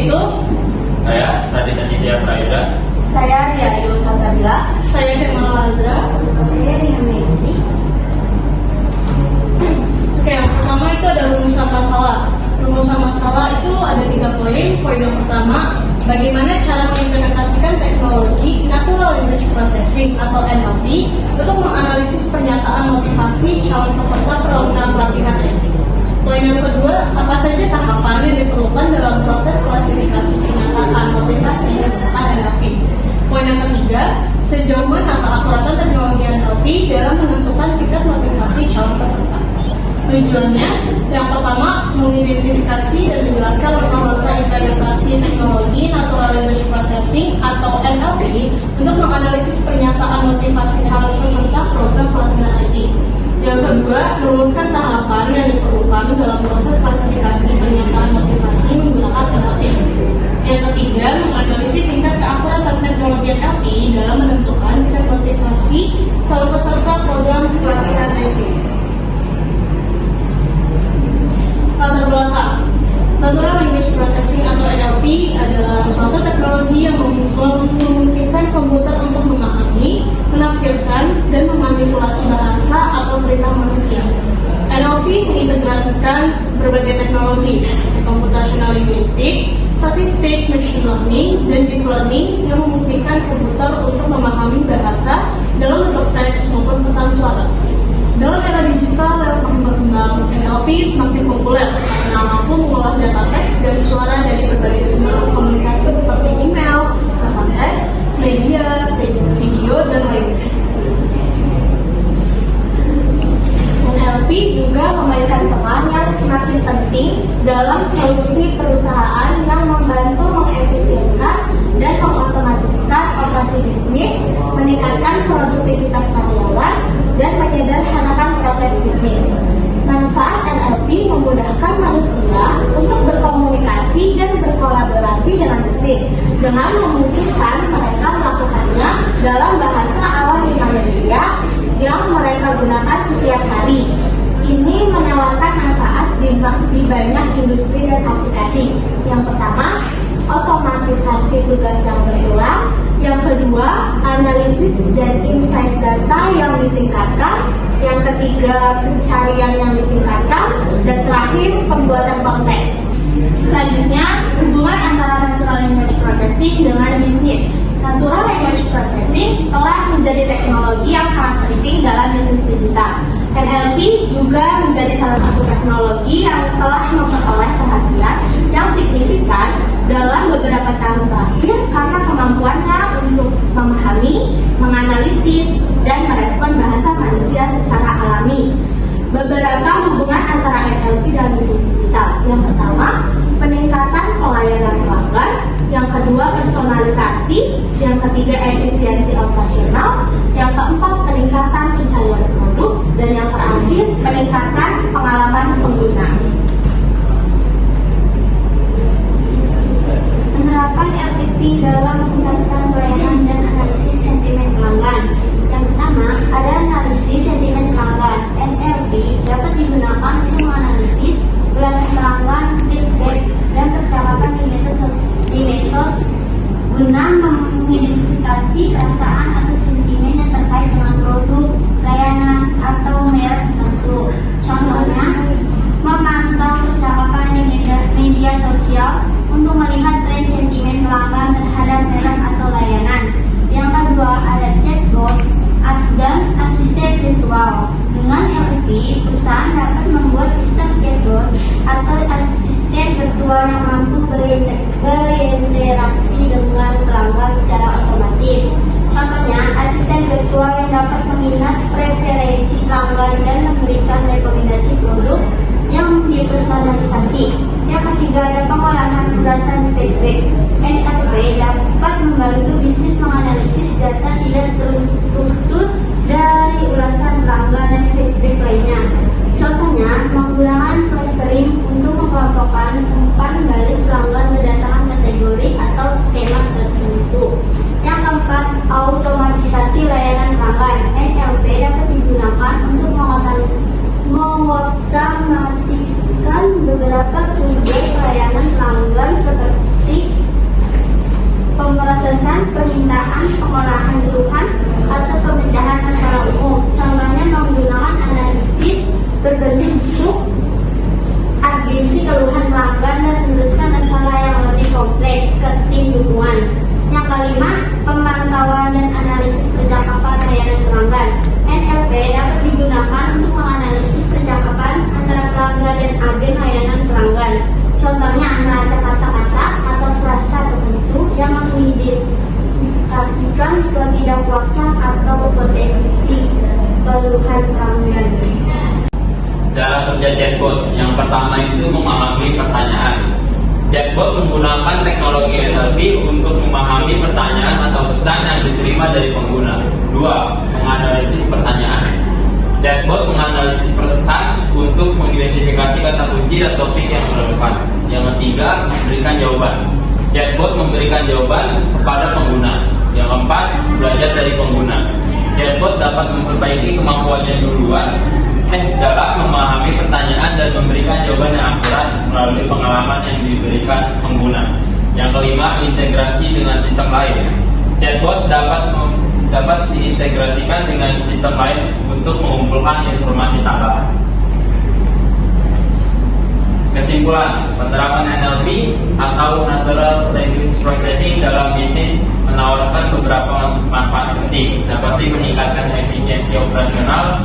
yaitu saya Raditya Nitya Prayuda, saya Ria Sasabila, saya Firman Lazra, saya Ria Messi. Oke, yang pertama itu ada rumusan masalah. Rumusan masalah itu ada 3 poin. Poin yang pertama, bagaimana cara mengimplementasikan teknologi Natural Language Processing atau NLP untuk menganalisis pernyataan motivasi calon peserta program pelatihan NLP. Poin yang kedua, apa saja tahapan yang diperlukan dalam proses klasifikasi pernyataan motivasi menggunakan NLP. Poin yang ketiga, sejauh mana keakuratan teknologi NLP dalam menentukan tingkat motivasi calon peserta. Tujuannya, yang pertama, mengidentifikasi dan menjelaskan langkah-langkah implementasi teknologi Natural Language Processing atau NLP untuk menganalisis pernyataan motivasi calon peserta program pelatihan IT. Yang kedua, merumuskan tahapan yang diperlukan dalam proses klasifikasi pernyataan motivasi menggunakan NLP. Yang ketiga, menganalisis tingkat keakuratan teknologi NLP dalam menentukan tingkat motivasi calon peserta program pelatihan IT. Latar belakang, Natural Language Processing atau NLP adalah suatu teknologi yang memungkinkan komputer untuk memahami, menafsirkan, dan memanipulasi bahasa atau perintah manusia. NLP mengintegrasikan berbagai teknologi seperti computational linguistic, statistik, machine learning, dan deep learning yang memungkinkan komputer untuk memahami bahasa dalam bentuk teks maupun pesan suara. Dalam era digital yang semakin berkembang, NLP semakin populer karena mampu mengolah data teks dan suara dari berbagai sumber komunikasi seperti email, pesan teks, media, video, dan lainnya. NLP juga memainkan peran yang semakin penting dalam solusi perusahaan yang membantu mengefisienkan dan mengotomatiskan operasi bisnis, meningkatkan produktivitas karyawan, dan menyederhanakan proses bisnis. Manfaat NLP memudahkan manusia untuk berkomunikasi dan berkolaborasi dengan mesin, dengan memungkinkan mereka melakukannya dalam bahasa alami manusia yang mereka gunakan setiap hari. Ini menawarkan manfaat di banyak industri dan aplikasi. Yang pertama, otomatisasi tugas yang berulang. Yang kedua, analisis dan insight data yang ditingkatkan. Yang ketiga, pencarian yang ditingkatkan. Dan terakhir, pembuatan konten. Selanjutnya, hubungan antara Natural Language Processing dengan bisnis. Natural Language Processing telah menjadi teknologi yang sangat penting dalam bisnis digital. NLP juga menjadi salah satu teknologi yang telah memperoleh perhatian yang signifikan dalam beberapa tahun terakhir karena kemampuannya untuk memahami, menganalisis, dan merespon bahasa manusia secara alami. Beberapa hubungan antara NLP dan bisnis digital. Yang pertama, peningkatan pelayanan pelanggan. Yang kedua, personalisasi. Yang ketiga, efisiensi operasional. Yang keempat, peningkatan pencarian produk. Dan yang terakhir, peningkatan pengalaman pengguna. Penerapan NLP dalam meningkatkan pelayanan dan analisis sentimen pelanggan. Yang pertama, ada analisis sentimen pelanggan. NLP dapat digunakan untuk menganalisis ulasan pelanggan, feedback, dan percakapan di medsos guna mengidentifikasi perasaan atau sentimen yang terkait dengan produk, layanan, atau merek tertentu. Contohnya, memantau percakapan di media sosial untuk melihat tren sentimen pelanggan terhadap merek atau layanan. Yang kedua, ada chatbot dan asisten virtual. Dengan NLP, perusahaan dapat membuat sistem chatbot atau asisten virtual yang mampu berinteraksi dengan pelanggan secara otomatis. Contohnya, asisten virtual yang dapat mengingat preferensi pelanggan dan memberikan rekomendasi produk yang dipersonalisasi. Yang ketiga, ada pengolahan ulasan feedback. NLP dapat membantu bisnis menganalisis data tidak terstruktur dari ulasan pelanggan dan feedback lainnya. Contohnya, menggunakan clustering untuk mengelompokkan umpan balik pelanggan berdasarkan kategori atau tema tertentu. Yang keempat, automatisasi layanan pelanggan. NLP dapat digunakan untuk mengotomatiskan beberapa tugas layanan pelanggan seperti kelima, pemantauan dan analisis percakapan layanan pelanggan. NLP dapat digunakan untuk menganalisis percakapan antara pelanggan dan agen layanan pelanggan. Contohnya melacak kata-kata atau frasa tertentu yang mengindikasikan ketidakpuasan atau potensi keluhan pelanggan. Cara kerja chatbot yang pertama itu memahami pertanyaan. Chatbot menggunakan teknologi NLP untuk memahami pertanyaan atau pesan yang diterima dari pengguna. 2. Menganalisis pertanyaan. Chatbot menganalisis pesan untuk mengidentifikasi kata kunci dan topik yang relevan. Yang ketiga, memberikan jawaban. Chatbot memberikan jawaban kepada pengguna. Yang keempat, belajar dari pengguna. Chatbot dapat memperbaiki kemampuannya dalam memahami pertanyaan dan memberikan jawaban yang akurat melalui pengalaman yang diberikan pengguna. Yang kelima, integrasi dengan sistem lain. Chatbot dapat diintegrasikan dengan sistem lain untuk mengumpulkan informasi tambahan. Kesimpulan, penerapan NLP atau Natural Language Processing dalam bisnis menawarkan beberapa manfaat penting seperti meningkatkan efisiensi operasional,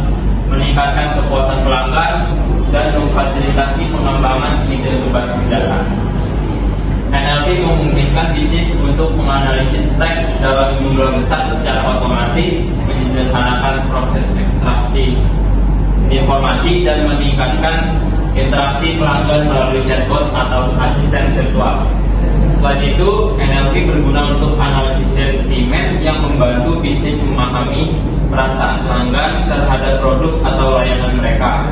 meningkatkan kepuasan pelanggan, dan memfasilitasi pengembangan ide berbasis data. NLP memungkinkan bisnis untuk menganalisis teks dalam jumlah besar secara otomatis, menyederhanakan proses ekstraksi informasi, dan meningkatkan interaksi pelanggan melalui chatbot atau asisten virtual. Selain itu, NLP berguna untuk analisis sentimen yang membantu bisnis memahami perasaan pelanggan terhadap produk atau layanan mereka.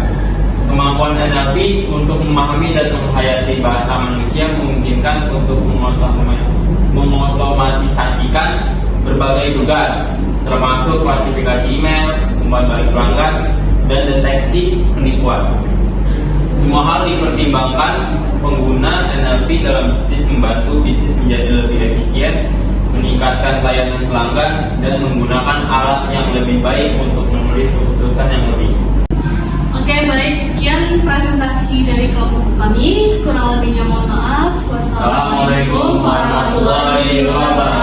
Kemampuan NLP untuk memahami dan menghayati bahasa manusia memungkinkan untuk mengotomatisasikan berbagai tugas, termasuk klasifikasi email, umpan balik pelanggan, dan deteksi penipuan. Semua hal dipertimbangkan, pengguna NLP dalam bisnis membantu bisnis menjadi lebih efisien, meningkatkan layanan pelanggan, dan menggunakan alat yang lebih baik untuk menulis keputusan yang lebih. Oke, baik, sekian presentasi dari kelompok kami. Kurang lebihnya mohon maaf. Wassalamualaikum warahmatullahi wabarakatuh.